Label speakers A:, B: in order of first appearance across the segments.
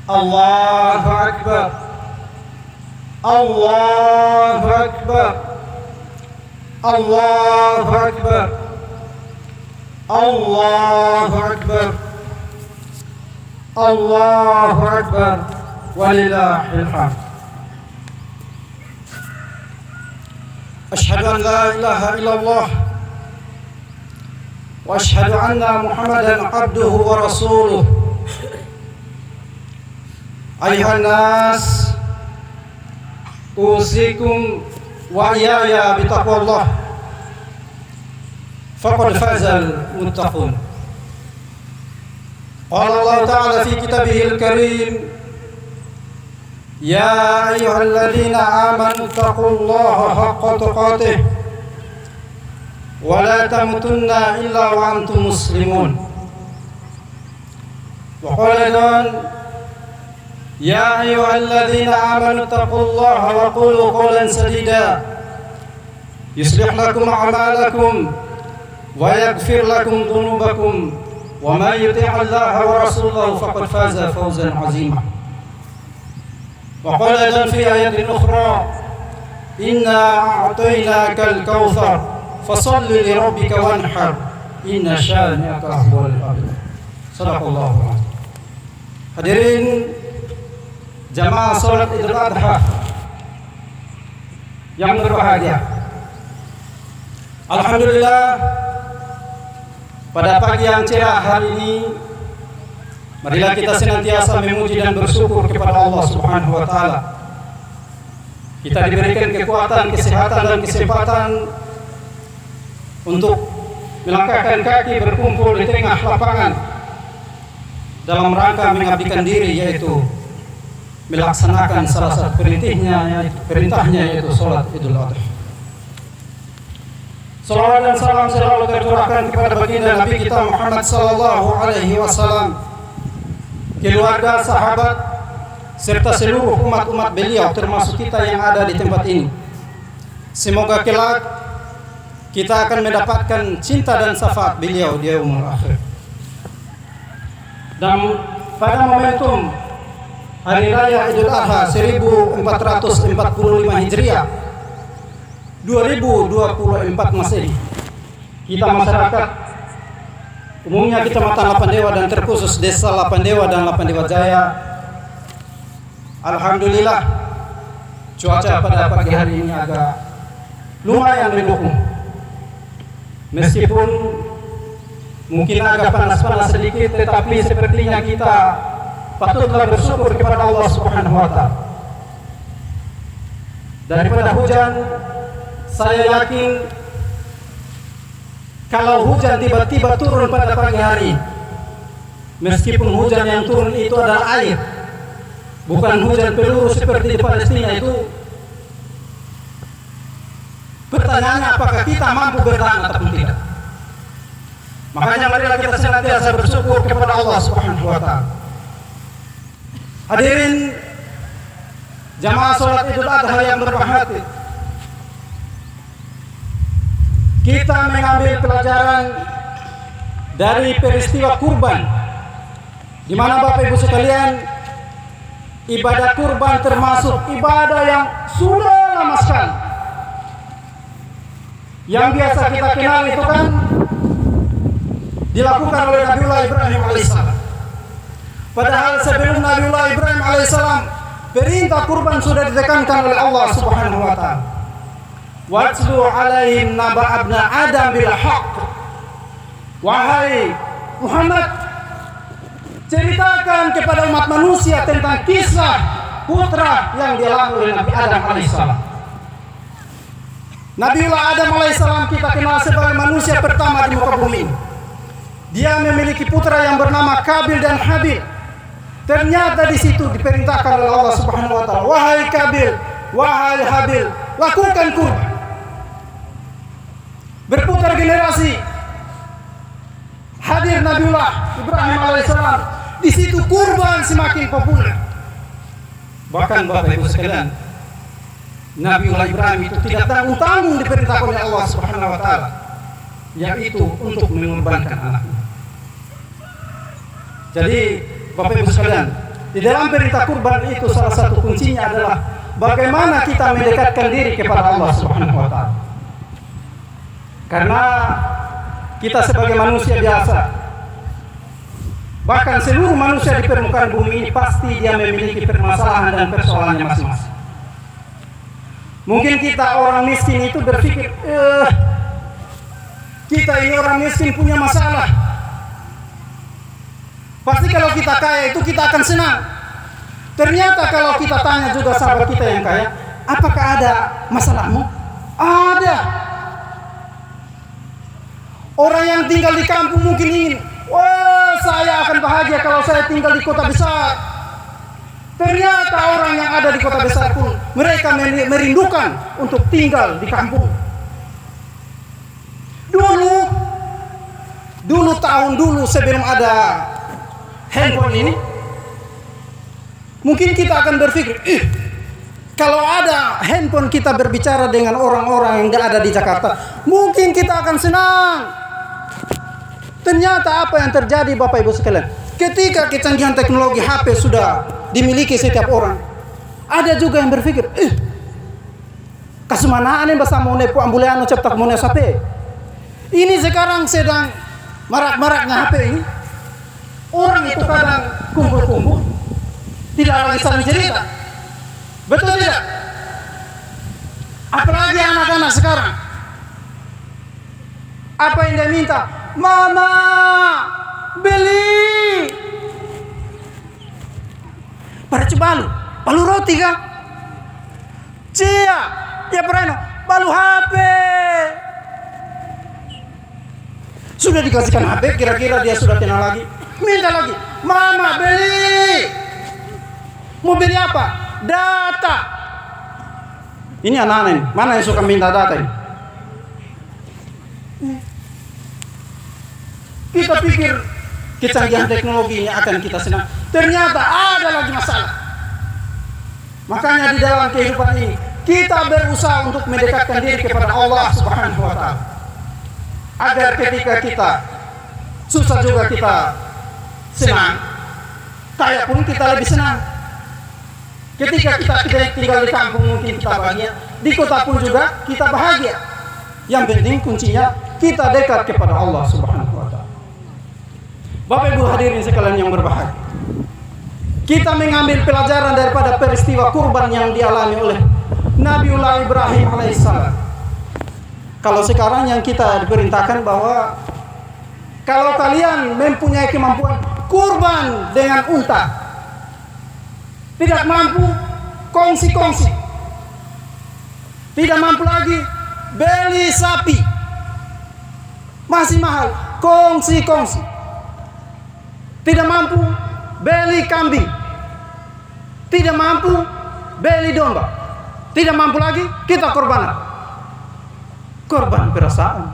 A: Allahu Akbar. Allahu Akbar. Allahu Akbar. Allahu Akbar. Allahu Akbar. Walillahil hamd. Asyhadu an la ilaha illallah wa asyhadu anna Muhammadan abduhu wa rasuluh. Ayuhan nas, usikum wa iyaya bitaqwallah. Faqad fazal muttaqun. Qala Allah Ta'ala fi kitabihil karim, ya ayyuhalladzina amanu taqullaha haqqa tuqatih wa la tamutunna illa wa antum muslimun. Wa qala dan ya ayyuhalladzina amanu taqullaha wa qulu qawlan sadida yuslih lakum a'malakum wa yaghfir lakum dhunubakum wa may yuti'allaha wa rasulahu faqad faza fawzan 'azima. Wa qala dan fi ayatin ukhra, inna a'tainakal kautsar fasholli li rabbika wanhar inna syani'aka huwal abtar. Shadaqallahu alazim. Hadirin jamaah salat Idul Adha yang berbahagia, alhamdulillah pada pagi yang cerah hari ini marilah kita senantiasa memuji dan bersyukur kepada Allah Subhanahu wa taala. Kita diberikan kekuatan, kesehatan dan kesempatan untuk melangkahkan kaki berkumpul di tengah lapangan dalam rangka mengabdikan diri, yaitu melaksanakan salah satu perintahnya yaitu salat Idul Adha. Salawat dan salam selalu tercurahkan kepada baginda Nabi kita Muhammad sallallahu alaihi wasallam, keluarga, sahabat, serta seluruh umat-umat beliau termasuk kita yang ada di tempat ini. Semoga kelak kita akan mendapatkan cinta dan syafaat beliau di yaumul akhir. Dan pada momentum Hari Raya Idul Adha 1445 Hijriah 2024 Masehi, kita masyarakat umumnya Kecamatan Lapandewa dan terkhusus Desa Lapandewa dan Lapandewa Jaya, alhamdulillah cuaca pada pagi hari ini agak lumayan mendukung. Meskipun mungkin agak panas-panas sedikit, tetapi sepertinya kita patutlah bersyukur kepada Allah Subhanahu wa taala. Daripada hujan, saya yakin kalau hujan tiba-tiba turun pada pagi hari, meskipun hujan yang turun itu adalah air, bukan hujan peluru seperti di Palestina itu, pertanyaannya apakah kita mampu bertahan ataupun tidak. Makanya marilah kita senantiasa bersyukur kepada Allah Subhanahu wa taala. Hadirin jamaah salat Idul Adha yang berbahagia, kita mengambil pelajaran dari peristiwa kurban, di mana Bapak Ibu sekalian, ibadah kurban termasuk ibadah yang sudah lama sekali. Yang biasa kita kenal itu kan dilakukan oleh Nabiullah Ibrahim alaihissalam. Padahal sebelum Nabiullah Ibrahim alaihissalam, perintah kurban sudah ditekankan oleh Allah Subhanahu wa taala. Watlu alaihim naba abna Adam bil haqq. Wahai Muhammad, ceritakan kepada umat manusia tentang kisah putra yang dialami oleh Nabi Adam alaihissalam. Nabiullah Adam alaihissalam kita kenal sebagai manusia pertama di muka bumi. Dia memiliki putra yang bernama Kabil dan Habil. Ternyata di situ diperintahkan oleh Allah Subhanahu wa taala, wahai Kabil, wahai Habil, lakukan kurban. Berputar generasi, hadir Nabiullah Ibrahim alaihissalam. Di situ kurban semakin populer. Bahkan Bapak Ibu sekalian, Nabiullah Ibrahim itu tidak tanggung-tanggung diperintahkan oleh Allah Subhanahu wa taala, yaitu untuk mengorbankan anaknya. Jadi Bapak Ibu sekalian, Di dalam perintah kurban itu salah satu kuncinya adalah bagaimana kita mendekatkan diri kepada Allah Subhanahu wa taala. Karena kita sebagai manusia biasa, bahkan seluruh manusia di permukaan bumi ini pasti dia memiliki permasalahan dan persoalannya masing-masing. Mungkin kita orang miskin itu berpikir, kita ini orang miskin punya masalah. Pasti kalau kita kaya itu kita akan senang. Ternyata kalau kita tanya juga sahabat kita yang kaya, apakah ada masalahmu? Ada. Orang yang tinggal di kampung mungkin ingin, wah saya akan bahagia kalau saya tinggal di kota besar. Ternyata orang yang ada di kota besar pun mereka merindukan untuk tinggal di kampung. Dulu tahun dulu sebelum ada handphone ini, mungkin kita akan berpikir, kalau ada handphone kita berbicara dengan orang-orang yang tidak ada di Jakarta, mungkin kita akan senang. Ternyata apa yang terjadi Bapak Ibu sekalian, ketika kecanggihan teknologi HP sudah dimiliki setiap orang, ada juga yang berpikir, kasumanaan yang bahasa mau nepu ambuleano cepat mau HP. Ini sekarang sedang marak-maraknya HP ini. Orang itu kadang kumpul-kumpul, tidak lagi saling cerita. Betul tidak? Apalagi anak-anak sekarang. Apa yang dia minta? Mama, beli. Pada balu roti kah? Cia, ya pereno, balu HP. Sudah dikasihkan HP, kira-kira dia sudah kenal lagi. Minta lagi, mama beli. Mau beli apa? Data. Ini anak-anak ini, mana yang suka minta data ini? Kita pikir kecanggihan teknologi ini akan kita senang. Ternyata ada lagi masalah. Makanya di dalam kehidupan ini kita berusaha untuk mendekatkan diri kepada Allah Subhanahu wa taala. Agar ketika kita susah juga kita senang, kaya pun kita lebih senang. Ketika kita tinggal di kampung mungkin kita bahagia, di kota pun juga kita bahagia. Yang penting kuncinya kita dekat kepada Allah Subhanahu wa taala. Bapak Ibu hadirin sekalian yang berbahagia, kita mengambil pelajaran daripada peristiwa kurban yang dialami oleh Nabiullah Ibrahim alaihissalam. Kalau sekarang yang kita diperintahkan bahwa kalau kalian mempunyai kemampuan kurban dengan unta, tidak mampu kongsi-kongsi, tidak mampu lagi beli sapi, masih mahal, kongsi-kongsi, tidak mampu beli kambing, tidak mampu beli domba, tidak mampu lagi kita korban perasaan.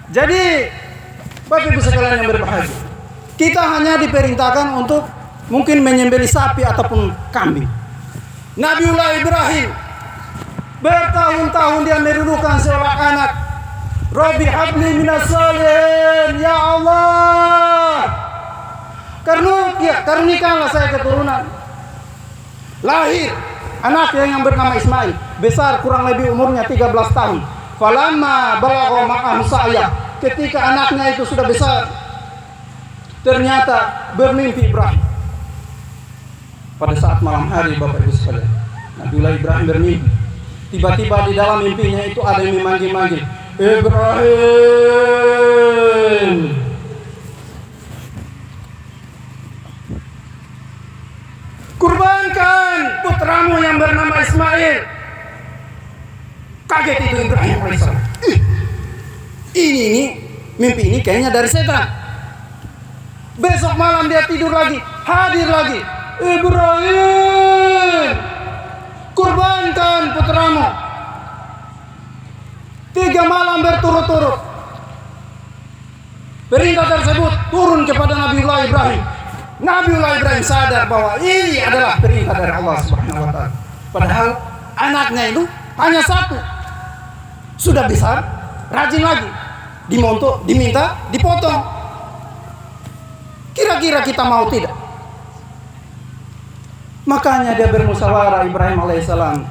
A: Jadi Bapak Ibu sekalian yang berbahagia, kita hanya diperintahkan untuk mungkin menyembelih sapi ataupun kambing. Nabiullah Ibrahim bertahun-tahun dia merindukan seorang anak. Rabbi habli minas salihin, ya Allah, karunikanlah saya keturunan. Lahir anak yang bernama Ismail, besar kurang lebih umurnya 13 tahun. Falamma balagha ma'ahu sa'ya, ketika anaknya itu sudah besar, ternyata bermimpi Ibrahim. Pada saat malam hari Bapak Ibu sekalian, Nabiullah Ibrahim bermimpi. Tiba-tiba di dalam mimpinya itu ada yang memanggil-manggil, Ibrahim. Kurbankan putramu yang bernama Ismail. Kaget itu Ibrahim alaihissalam. Ini mimpi ini kayaknya dari setan. Besok malam dia tidur lagi, hadir lagi. Ibrahim, kurbankan putramu. 3 malam berturut-turut. Perintah tersebut turun kepada Nabiullah Ibrahim. Nabiullah Ibrahim sadar bahwa ini adalah perintah dari Allah Subhanahu wa taala. Padahal anaknya itu hanya satu. Sudah besar, rajin lagi. diminta dipotong. Kira-kira kita mau tidak? Makanya dia bermusyawarah Ibrahim alaihissalam.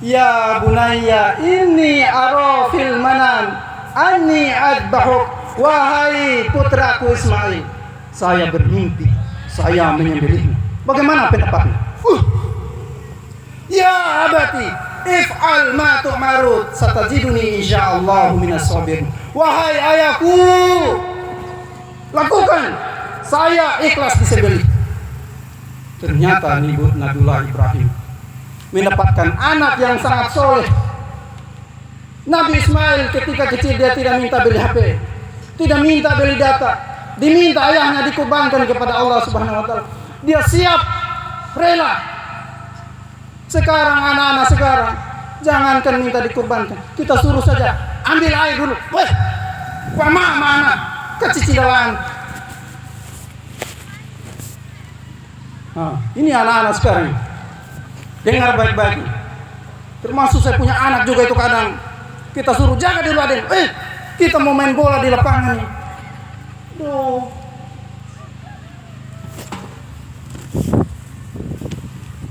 A: Ya bunayya inni ara fil manam anni adbahuk. Wahai putraku Ismail, saya bermimpi saya menyembelihmu. Bagaimana pendapatmu? Ya abati, if'al ma tu'marut, satajiduni insyaallah minas sabirin. Wahai ayahku, lakukan, saya ikhlas disembelih. Ternyata Nabiullah Ibrahim mendapatkan anak yang sangat soleh. Nabi Ismail ketika kecil dia tidak minta beli HP, tidak minta beli data, diminta ayahnya dikurbankan kepada Allah Subhanahu wa taala. Dia siap, rela. Sekarang anak-anak sekarang jangankan minta dikurbankan, kita suruh saja ambil air dulu. Weh, mana kecicilan. Ini anak-anak sekarang. Dengar baik-baik. Termasuk saya punya anak juga itu kadang kita suruh jaga dulu aden. Kita mau main bola di lapangan nih.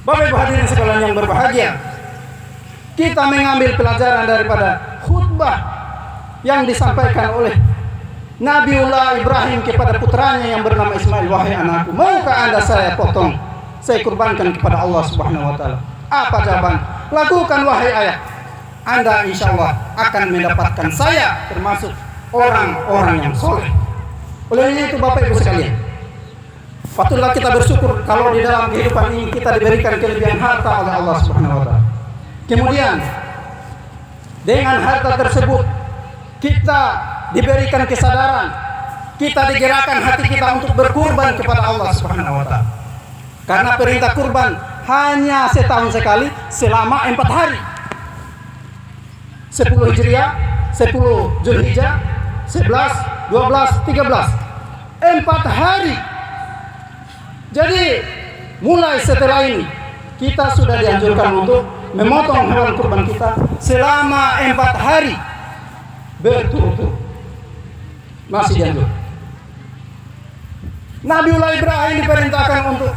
A: Bapak Ibu hadirin sekalian yang berbahagia, kita mengambil pelajaran daripada khutbah yang disampaikan oleh Nabiullah Ibrahim kepada putranya yang bernama Ismail. Wahai anakku, maukah anda saya potong, saya kurbankan kepada Allah Subhanahu wa taala? Apa jawaban? Lakukan wahai ayah, anda insya Allah akan mendapatkan saya termasuk orang-orang yang soleh. Oleh itu Bapak Ibu sekalian, patutlah kita bersyukur kalau di dalam kehidupan ini kita diberikan kelebihan harta oleh Allah Subhanahu wa taala. Kemudian dengan harta tersebut kita diberikan kesadaran, kita digerakkan hati kita untuk berkurban kepada Allah Subhanahu wa taala. Karena perintah kurban hanya setahun sekali selama 4 hari. 10 Hijriah, 10 Zulhijjah, 11, 12, 13. 4 hari. Jadi mulai setelah ini kita sudah dianjurkan untuk memotong hewan kurban kita selama 4 hari berturut-turut. Masih dianjur. Nabiullah Ibrahim diperintahkan untuk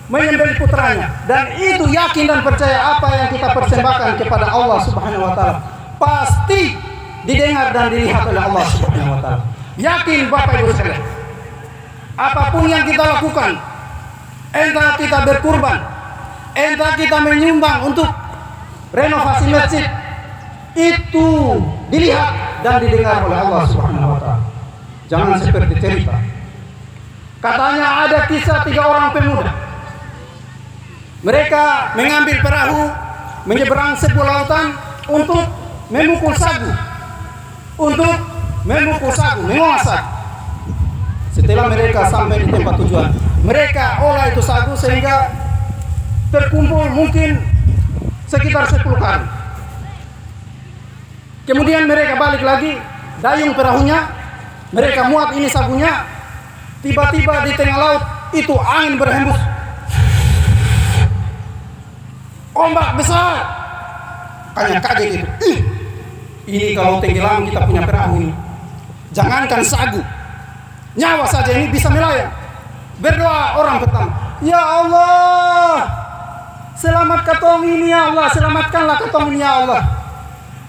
A: menyembelih putranya, dan itu yakin dan percaya apa yang kita persembahkan kepada Allah Subhanahu wa taala pasti didengar dan dilihat oleh Allah Subhanahu wa taala. Yakin Bapak Ibu sekalian. Apapun yang kita lakukan, entah kita berkurban, entah kita menyumbang untuk renovasi masjid, itu dilihat dan didengar oleh Allah Subhanahu wa taala. Jangan seperti cerita. Katanya ada kisah 3 orang pemuda. Mereka mengambil perahu menyeberang sebuah lautan untuk memukul sagu. Mengolah sagu. Setelah mereka sampai di tempat tujuan, mereka olah itu sagu sehingga terkumpul mungkin sekitar 10 karung. Kemudian mereka balik lagi, dayung perahunya, mereka muat ini sagunya. Tiba-tiba di tengah laut itu angin berhembus, ombak besar. Kaget itu. Ini kalau tenggelam kita punya perahu ini. Jangankan sagu, nyawa saja ini bisa melayang. Berdoa orang pertama, ya Allah, selamat katong ini ya Allah, selamatkanlah katong ini ya Allah.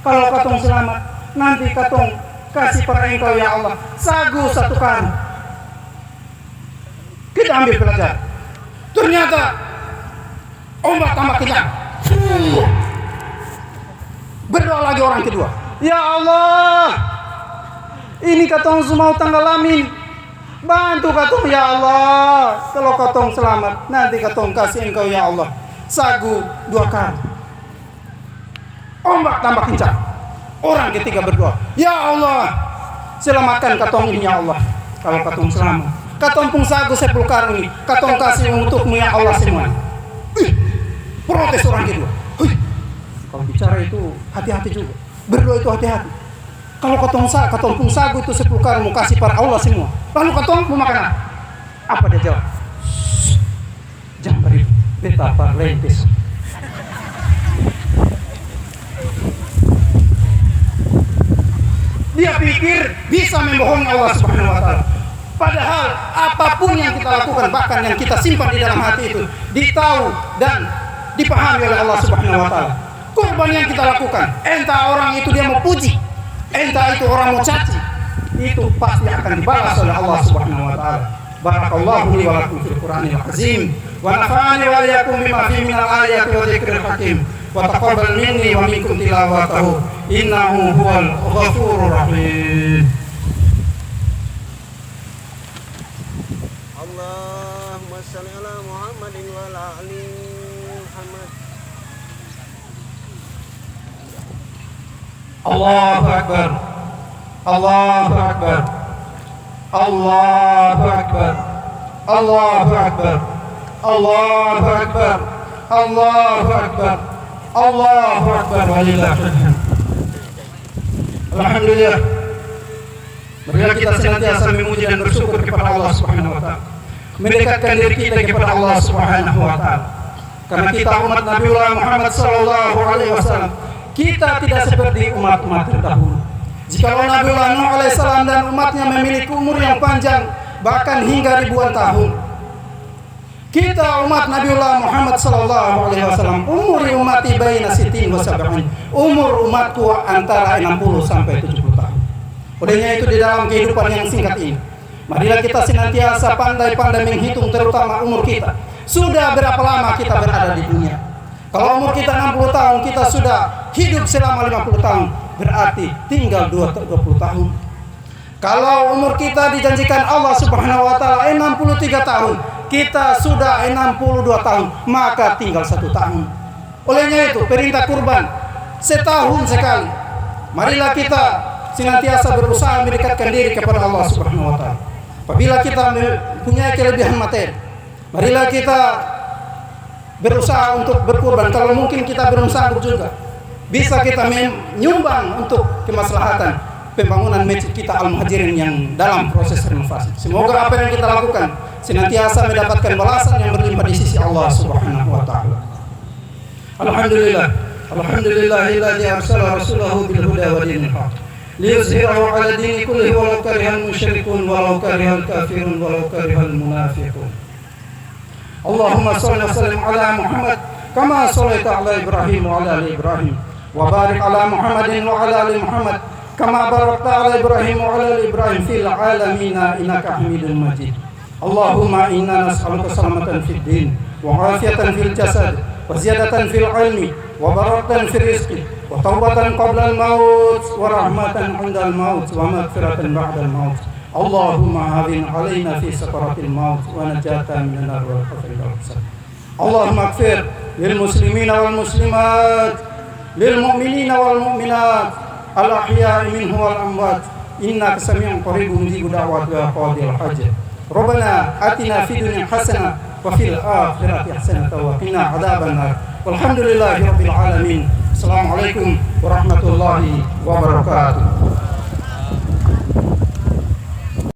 A: Kalau katong selamat, nanti katong kasih pada engkau ya Allah sagu 1 karung. Kita ambil pelajaran. Ternyata ombak tambah kencang. Berdoa lagi orang kedua, ya Allah, ini katong semua tanggalamin, bantu katong ya Allah. Kalau katong selamat, nanti katong kasih engkau ya Allah sagu 2 karung. Ombak tambah kencang. Orang ketiga berdoa, ya Allah, selamatkan katong ini ya Allah. Kalau katong selamat, katong pun sagu 10 karung ini katong kasih untukmu ya Allah semua. Protes orang kedua. Kalau bicara itu hati-hati juga, berdoa itu hati-hati. Kalau katong pun sagu itu 10 karung mau kasih para Allah semua, lalu katong mau makan apa? Apa dia jawab? Jangan beri betapa lentes. Dia pikir bisa membohongi Allah Subhanahu wa taala. Padahal apapun yang kita lakukan, bahkan yang kita simpan di dalam hati itu, ditahu dan dipahami oleh Allah Subhanahu wa taala. Kurban yang kita lakukan, entah orang itu dia mau puji, entah itu orang mau caci, itu pasti akan dibalas oleh Allah Subhanahu wa taala. Barakallahu li wa lakum fil Qur'anil azim wa nafa'ani wa iyyakum bima fihi minal ayati wa dzikril hakim wa taqabbal minni wa minkum tilawatahu innahu huwal ghafurur rahim.
B: Allahumma shalli ala Muhammadin wa ala ali Muhammad.
A: Allahu akbar. Allahu akbar. Allahu akbar. Allahu akbar. Allahu akbar. Allahu akbar. Allahu akbar walillahil hamd. Alhamdulillah. Marilah kita senantiasa memuji dan bersyukur kepada Allah Subhanahu wa taala. Mendekatkan diri kita kepada Allah Subhanahu wa taala. Karena kita umat Nabiullah Muhammad sallallahu alaihi wasallam, kita tidak seperti umat-umat terdahulu. Jikalau Nabiullah Nuh alaihissalam dan umatnya memiliki umur yang panjang, bahkan hingga ribuan tahun, kita umat Nabiullah Muhammad sallallahu alaihi wasallam umur umati baina sitin wa sab'in, umur umatku antara 60 sampai 70 tahun. Olehnya itu di dalam kehidupan yang singkat ini, marilah kita senantiasa pandai-pandai menghitung terutama umur kita. Sudah berapa lama kita berada di dunia? Kalau umur kita 60 tahun, kita sudah hidup selama 50 tahun, berarti tinggal 20 tahun. Kalau umur kita dijanjikan Allah Subhanahu wa taala 63 tahun, kita sudah 62 tahun, maka tinggal 1 tahun. Olehnya itu perintah kurban setahun sekali. Marilah kita senantiasa berusaha mendekatkan diri kepada Allah Subhanahu wa taala. Apabila kita mempunyai kelebihan materi, marilah kita berusaha untuk berkurban. Kalau mungkin kita belum sanggup juga, bisa kita menyumbang untuk kemaslahatan pembangunan masjid kita Al-Muhajirin yang dalam proses renovasi. Semoga apa yang kita lakukan senantiasa mendapatkan balasan yang berlimpah di sisi Allah Subhanahu wa taala. Alhamdulillah. Alhamdulillahilladzi arsala rasulahu bil huda wa dinil haq liyuzhirahu 'ala dini kullihi walau karihal musyrikun walau karihal kafirun walau karihal munafiqun. Allahumma shalli wa sallim ala Muhammad kama shallaita ala Ibrahim wa ala ali Ibrahim wa barik ala Muhammadin wa ala ali Muhammad kama barakta ala Ibrahim wa ala ali Ibrahim fil alamin innaka Hamidum Majid. Allahumma inna nas'aluka salamatan fid din wa afiyatan fil jasad wa ziyadatan fil ilmi wa barakatan fil rizqi wa taubatan qabla al maut wa rahmatan 'inda al maut wa maghfiratan ba'da al maut. Allahumma hawin alaina fi sakaratil maut wa najatan minan nar wal khawfi wal hisab. Allahumma ighfir lil muslimina wal muslimat lil mu'minina wal mu'minat al ahya'i minhum wal amwat innaka sami'un qaribun mujibu da'wat ya qadil hajat. Rabbana atina fid dunya hasanah wa fil akhirati hasanah wa qina adzabannar. Walhamdulillahi rabbil alamin. Assalamualaikum warahmatullahi wabarakatuh.